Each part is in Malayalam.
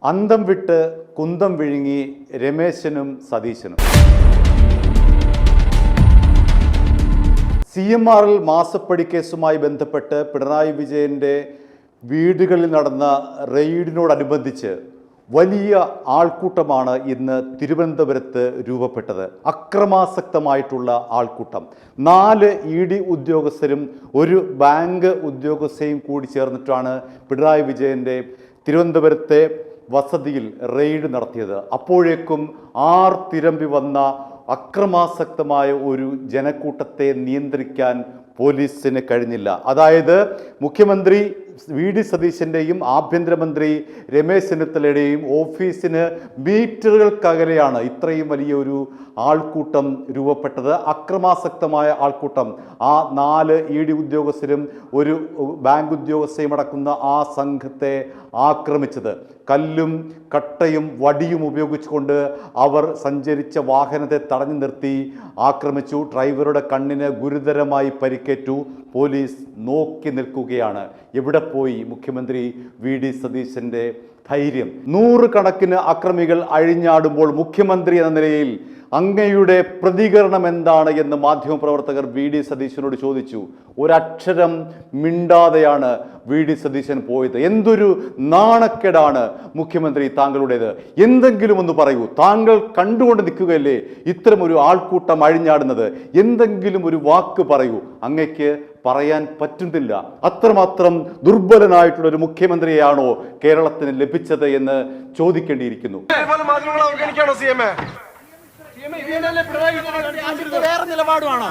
അന്തം വിട്ട് കുന്തം വിഴുങ്ങി രമേശനും സതീശനും. CMRL മാസപ്പടി കേസുമായി ബന്ധപ്പെട്ട് പിണറായി വിജയൻ്റെ വീടുകളിൽ നടന്ന റെയ്ഡിനോടനുബന്ധിച്ച് വലിയ ആൾക്കൂട്ടമാണ് ഇന്ന് തിരുവനന്തപുരത്ത് രൂപപ്പെട്ടത്. അക്രമാസക്തമായിട്ടുള്ള ആൾക്കൂട്ടം. 4 ED ഉദ്യോഗസ്ഥരും ഒരു ബാങ്ക് ഉദ്യോഗസ്ഥയും കൂടി ചേർന്നിട്ടാണ് പിണറായി വിജയൻ്റെ തിരുവനന്തപുരത്തെ വസതിയിൽ റെയ്ഡ് നടത്തിയത്. അപ്പോഴേക്കും ആർത്തിരമ്പി വന്ന അക്രമാസക്തമായ ഒരു ജനക്കൂട്ടത്തെ നിയന്ത്രിക്കാൻ പോലീസിന് കഴിഞ്ഞില്ല. അതായത് മുഖ്യമന്ത്രി VD സതീശൻ്റെയും ആഭ്യന്തരമന്ത്രി രമേശ് ചെന്നിത്തലയുടെയും ഓഫീസിന് മീറ്ററുകൾക്കകലെയാണ് ഇത്രയും വലിയൊരു ആൾക്കൂട്ടം രൂപപ്പെട്ടത്. അക്രമാസക്തമായ ആൾക്കൂട്ടം. ആ 4 ED ഉദ്യോഗസ്ഥരും ഒരു ബാങ്ക് ഉദ്യോഗസ്ഥയും അടക്കുന്ന ആ സംഘത്തെ ആക്രമിച്ചത് കല്ലും കട്ടയും വടിയും ഉപയോഗിച്ചുകൊണ്ട് അവർ സഞ്ചരിച്ച വാഹനത്തെ തടഞ്ഞു നിർത്തി ആക്രമിച്ചു. ഡ്രൈവറുടെ കണ്ണിന് ഗുരുതരമായി പരിക്കേറ്റു. പോലീസ് നോക്കി നിൽക്കുകയാണ്. എവിടെ പോയി മുഖ്യമന്ത്രി VD സതീശൻ്റെ ധൈര്യം? 100 കണക്കിന് അക്രമികൾ അഴിഞ്ഞാടുമ്പോൾ മുഖ്യമന്ത്രി എന്ന നിലയിൽ അങ്ങയുടെ പ്രതികരണം എന്താണ് എന്ന് മാധ്യമപ്രവർത്തകർ VD സതീശനോട് ചോദിച്ചു. ഒരക്ഷരം മിണ്ടാതെയാണ് VD സതീശൻ പോയത്. എന്തൊരു നാണക്കേടാണ് മുഖ്യമന്ത്രി താങ്കളുടേത്. എന്തെങ്കിലും ഒന്ന് പറയൂ. താങ്കൾ കണ്ടുകൊണ്ട് നിൽക്കുകയല്ലേ ഇത്തരമൊരു ആൾക്കൂട്ടം അഴിഞ്ഞാടുന്നത്. എന്തെങ്കിലും ഒരു വാക്ക് പറയൂ. അങ്ങയ്ക്ക് പറയാൻ പറ്റുന്നില്ല. അത്രമാത്രം ദുർബലനായിട്ടുള്ള ഒരു മുഖ്യമന്ത്രിയാണോ കേരളത്തിന് ലഭിച്ചത് എന്ന് ചോദിക്കേണ്ടിയിരിക്കുന്നു. വേറെ നിലപാടുമാണോ?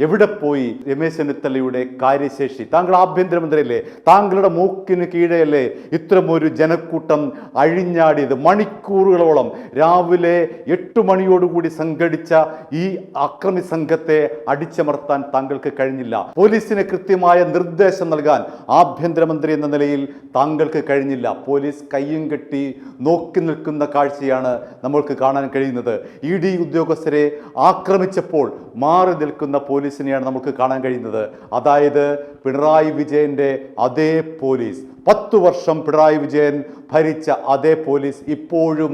എവിടെ പോയി രമേശ് ചെന്നിത്തലയുടെ കാര്യശേഷി? താങ്കൾ ആഭ്യന്തരമന്ത്രിയല്ലേ? താങ്കളുടെ മൂക്കിന് കീഴെയല്ലേ ഇത്തരമൊരു ജനക്കൂട്ടം അഴിഞ്ഞാടിയത്? മണിക്കൂറുകളോളം രാവിലെ 8 മണിയോടുകൂടി സംഘടിച്ച ഈ അക്രമി സംഘത്തെ അടിച്ചമർത്താൻ താങ്കൾക്ക് കഴിഞ്ഞില്ല. പോലീസിന് കൃത്യമായ നിർദ്ദേശം നൽകാൻ ആഭ്യന്തരമന്ത്രി എന്ന നിലയിൽ താങ്കൾക്ക് കഴിഞ്ഞില്ല. പോലീസ് കയ്യും കെട്ടി നോക്കി നിൽക്കുന്ന കാഴ്ചയാണ് നമ്മൾക്ക് കാണാൻ കഴിയുന്നത്. ED ഉദ്യോഗസ്ഥരെ ആക്രമിച്ചപ്പോൾ മാറി നിൽക്കുന്ന പോലീസിനെയാണ് നമുക്ക് കാണാൻ കഴിയുന്നത്. അതായത് പിണറായി വിജയൻ്റെ അതേ പോലീസ്, 10 വർഷം പിണറായി വിജയൻ ഭരിച്ച അതേ പോലീസ് ഇപ്പോഴും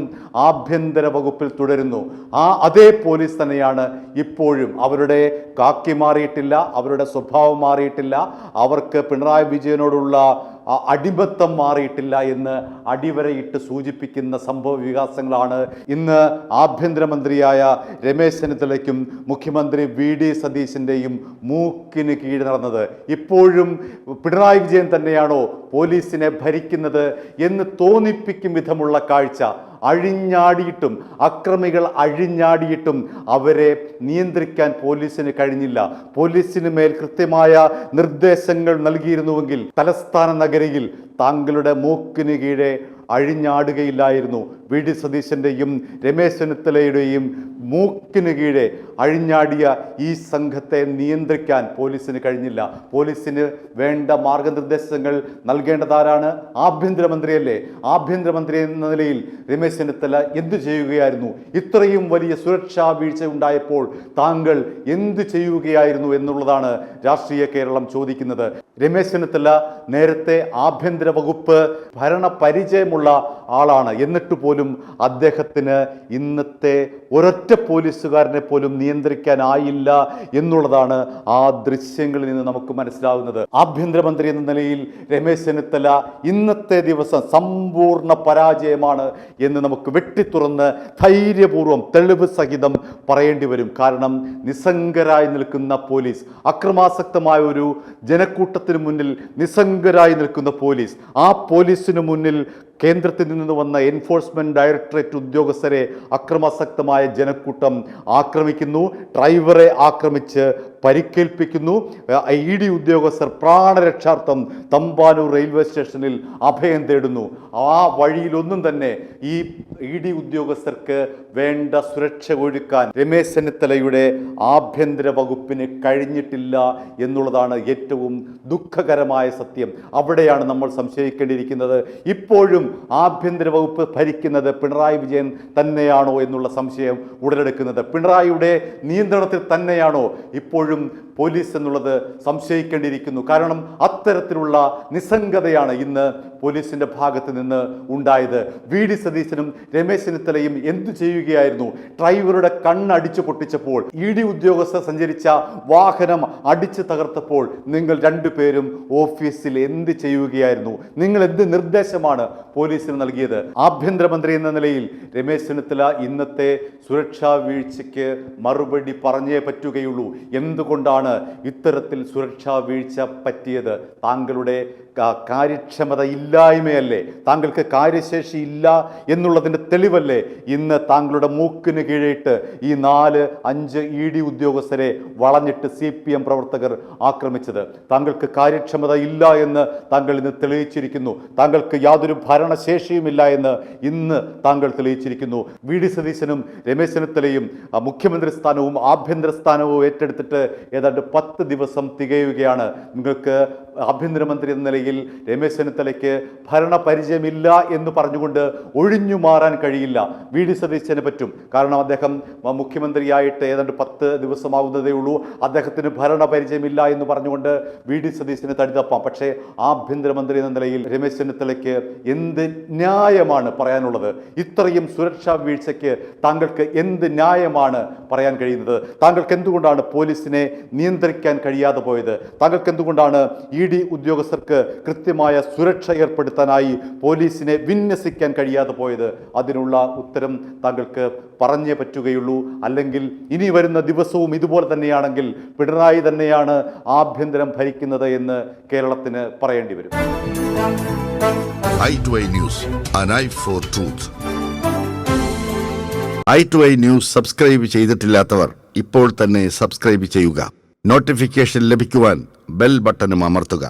ആഭ്യന്തര വകുപ്പിൽ തുടരുന്നു. ആ അതേ പോലീസ് തന്നെയാണ് ഇപ്പോഴും. അവരുടെ കാക്കി മാറിയിട്ടില്ല, അവരുടെ സ്വഭാവം മാറിയിട്ടില്ല, അവർക്ക് പിണറായി വിജയനോടുള്ള അടിമത്തം മാറിയിട്ടില്ല എന്ന് അടിവരയിട്ട് സൂചിപ്പിക്കുന്ന സംഭവ വികാസങ്ങളാണ് ഇന്ന് ആഭ്യന്തരമന്ത്രിയായ രമേശ് ചെന്നിത്തലയ്ക്കും മുഖ്യമന്ത്രി VD സതീശൻ്റെയും മൂക്കിന് കീഴ് നടന്നത്. ഇപ്പോഴും പിണറായി വിജയൻ തന്നെയാണോ പോലീസിനെ ഭരിക്കുന്നത് എന്ന് തോന്നിപ്പിക്കും വിധമുള്ള കാഴ്ച. അഴിഞ്ഞാടിയിട്ടും അക്രമികൾ അഴിഞ്ഞാടിയിട്ടും അവരെ നിയന്ത്രിക്കാൻ പോലീസിന് കഴിഞ്ഞില്ല. പോലീസിന് മേൽ കൃത്യമായ നിർദ്ദേശങ്ങൾ നൽകിയിരുന്നുവെങ്കിൽ തലസ്ഥാന നഗരിയിൽ താങ്കളുടെ മൂക്കിന് കീഴെ അഴിഞ്ഞാടുകയില്ലായിരുന്നു. VD സതീശൻ്റെയും രമേശ് ചെന്നിത്തലയുടെയും മൂക്കിന് കീഴെ അഴിഞ്ഞാടിയ ഈ സംഘത്തെ നിയന്ത്രിക്കാൻ പോലീസിന് കഴിഞ്ഞില്ല. പോലീസിന് വേണ്ട മാർഗനിർദ്ദേശങ്ങൾ നൽകേണ്ടതാരാണ്? ആഭ്യന്തരമന്ത്രിയല്ലേ? ആഭ്യന്തരമന്ത്രി എന്ന നിലയിൽ രമേശ് ചെന്നിത്തല എന്തു ചെയ്യുകയായിരുന്നു? ഇത്രയും വലിയ സുരക്ഷാ വീഴ്ച ഉണ്ടായപ്പോൾ താങ്കൾ എന്ത് ചെയ്യുകയായിരുന്നു എന്നുള്ളതാണ് രാഷ്ട്രീയ കേരളം ചോദിക്കുന്നത്. രമേശ് ചെന്നിത്തല നേരത്തെ ആഭ്യന്തര വകുപ്പ് ഭരണ പരിചയമുള്ള ആളാണ്. എന്നിട്ട് പോലും അദ്ദേഹത്തിന് ഇന്നത്തെ ഒരൊറ്റ പോലീസുകാരനെ പോലും നിയന്ത്രിക്കാനായില്ല എന്നുള്ളതാണ് ആ ദൃശ്യങ്ങളിൽ നിന്ന് നമുക്ക് മനസ്സിലാവുന്നത്. ആഭ്യന്തരമന്ത്രി എന്ന നിലയിൽ രമേശ് ചെന്നിത്തല ഇന്നത്തെ ദിവസം സമ്പൂർണ്ണ പരാജയമാണ് എന്ന് നമുക്ക് വെട്ടിത്തുറന്ന് ധൈര്യപൂർവ്വം തെളിവ് സഹിതം പറയേണ്ടി വരും. കാരണം നിസ്സംഗരായി നിൽക്കുന്ന പോലീസ്, അക്രമാസക്തമായ ഒരു ജനക്കൂട്ടത്തിന് മുന്നിൽ നിസ്സംഗരായി നിൽക്കുന്ന പോലീസ്, ആ പോലീസിന് മുന്നിൽ കേന്ദ്രത്തിൽ നിന്ന് വന്ന എൻഫോഴ്സ്മെന്റ് ഡയറക്ടറേറ്റ് ഉദ്യോഗസ്ഥരെ അക്രമാസക്തമായ ജനക്കൂട്ടം ആക്രമിക്കുന്നു. ഡ്രൈവറെ ആക്രമിച്ച് പരിക്കേൽപ്പിക്കുന്നു. ED ഉദ്യോഗസ്ഥർ പ്രാണരക്ഷാർത്ഥം തമ്പാനൂർ റെയിൽവേ സ്റ്റേഷനിൽ അഭയം തേടുന്നു. ആ വഴിയിലൊന്നും തന്നെ ഈ ED ഉദ്യോഗസ്ഥർക്ക് വേണ്ട സുരക്ഷ ഒരുക്കാൻ രമേശ് ചെന്നിത്തലയുടെ ആഭ്യന്തര വകുപ്പിന് കഴിഞ്ഞിട്ടില്ല എന്നുള്ളതാണ് ഏറ്റവും ദുഃഖകരമായ സത്യം. അവിടെയാണ് നമ്മൾ സംശയിക്കേണ്ടിയിരിക്കുന്നത്. ഇപ്പോഴും ആഭ്യന്തര വകുപ്പ് ഭരിക്കുന്നത് പിണറായി വിജയൻ തന്നെയാണോ എന്നുള്ള സംശയം ഉടലെടുക്കുന്നത്. പിണറായിയുടെ നിയന്ത്രണത്തിൽ തന്നെയാണോ ഇപ്പോഴും പോലീസ് എന്നുള്ളത് സംശയിക്കേണ്ടിയിരിക്കുന്നു. കാരണം അത്തരത്തിലുള്ള നിസ്സംഗതയാണ് ഇന്ന് പോലീസിന്റെ ഭാഗത്ത് നിന്ന് ഉണ്ടായത്. VD സതീശനും രമേശ് ചെന്നിത്തലയും എന്തു ചെയ്യുകയായിരുന്നു? ഡ്രൈവറുടെ കണ്ണടിച്ചു പൊട്ടിച്ചപ്പോൾ, ED ഉദ്യോഗസ്ഥർ സഞ്ചരിച്ച വാഹനം അടിച്ചു തകർത്തപ്പോൾ നിങ്ങൾ രണ്ടുപേരും ഓഫീസിൽ എന്ത് ചെയ്യുകയായിരുന്നു? നിങ്ങൾ എന്ത് നിർദ്ദേശമാണ് പോലീസിന് നൽകിയത്? ആഭ്യന്തരമന്ത്രി എന്ന നിലയിൽ രമേശ് ചെന്നിത്തല ഇന്നത്തെ സുരക്ഷാ വീഴ്ചയ്ക്ക് മറുപടി പറഞ്ഞേ പറ്റുകയുള്ളൂ. എന്തുകൊണ്ടാണ് ഇത്തരത്തിൽ സുരക്ഷാ വീഴ്ച പറ്റിയത്? താങ്കളുടെ കാര്യക്ഷമത ഇല്ലായ്മയല്ലേ? താങ്കൾക്ക് കാര്യശേഷി ഇല്ല എന്നുള്ളതിൻ്റെ തെളിവല്ലേ ഇന്ന് താങ്കളുടെ മൂക്കിന് കീഴിട്ട് ഈ 4-5 ED ഉദ്യോഗസ്ഥരെ വളഞ്ഞിട്ട് CPM പ്രവർത്തകർ ആക്രമിച്ചത്? താങ്കൾക്ക് കാര്യക്ഷമത ഇല്ല എന്ന് താങ്കൾ ഇന്ന് തെളിയിച്ചിരിക്കുന്നു. താങ്കൾക്ക് യാതൊരു ഭരണശേഷിയുമില്ല എന്ന് ഇന്ന് താങ്കൾ തെളിയിച്ചിരിക്കുന്നു. VD സതീശനും രമേശ് ചെന്നിത്തലയും മുഖ്യമന്ത്രി സ്ഥാനവും ആഭ്യന്തര സ്ഥാനവും ഏറ്റെടുത്തിട്ട് ഏതാണ്ട് 10 ദിവസം തികയുകയാണ്. നിങ്ങൾക്ക് ആഭ്യന്തരമന്ത്രി എന്ന നിലയിൽ രമേശ് ചെന്നിത്തലയ്ക്ക് ഭരണപരിചയമില്ല എന്ന് പറഞ്ഞുകൊണ്ട് ഒഴിഞ്ഞു മാറാൻ കഴിയില്ല. VD സതീശന് പറ്റും. കാരണം അദ്ദേഹം മുഖ്യമന്ത്രിയായിട്ട് ഏതാണ്ട് 10 ദിവസമാകുന്നതേ ഉള്ളൂ. അദ്ദേഹത്തിന് ഭരണപരിചയമില്ല എന്ന് പറഞ്ഞുകൊണ്ട് VD സതീശന് തടിതപ്പാം. പക്ഷേ ആഭ്യന്തരമന്ത്രി എന്ന നിലയിൽ രമേശ് ചെന്നിത്തലയ്ക്ക് എന്ത് ന്യായമാണ് പറയാനുള്ളത്? ഇത്രയും സുരക്ഷാ വീഴ്ചയ്ക്ക് താങ്കൾക്ക് എന്ത് ന്യായമാണ് പറയാൻ കഴിയുന്നത്? താങ്കൾക്ക് എന്തുകൊണ്ടാണ് പോലീസിനെ നിയന്ത്രിക്കാൻ കഴിയാതെ പോയത്? താങ്കൾക്ക് എന്തുകൊണ്ടാണ് ED ഉദ്യോഗസ്ഥർക്ക് കൃത്യമായ സുരക്ഷ ഏർപ്പെടുത്താനായി പോലീസിനെ വിന്യസിക്കാൻ കഴിയാതെ പോയത്? അതിനുള്ള ഉത്തരം താങ്കൾക്ക് പറഞ്ഞേ പറ്റുകയുള്ളൂ. അല്ലെങ്കിൽ ഇനി വരുന്ന ദിവസവും ഇതുപോലെ തന്നെയാണെങ്കിൽ പിണറായി തന്നെയാണ് ആഭ്യന്തരം ഭരിക്കുന്നത് എന്ന് കേരളത്തിന് പറയേണ്ടി വരും. i2i News, an eye for truth. i2i News subscribe ചെയ്തിട്ടില്ലാത്തവർ ഇപ്പോൾ തന്നെ സബ്സ്ക്രൈബ് ചെയ്യുക. നോട്ടിഫിക്കേഷൻ ലഭിക്കുവാൻ ബെൽ ബട്ടണും അമർത്തുക.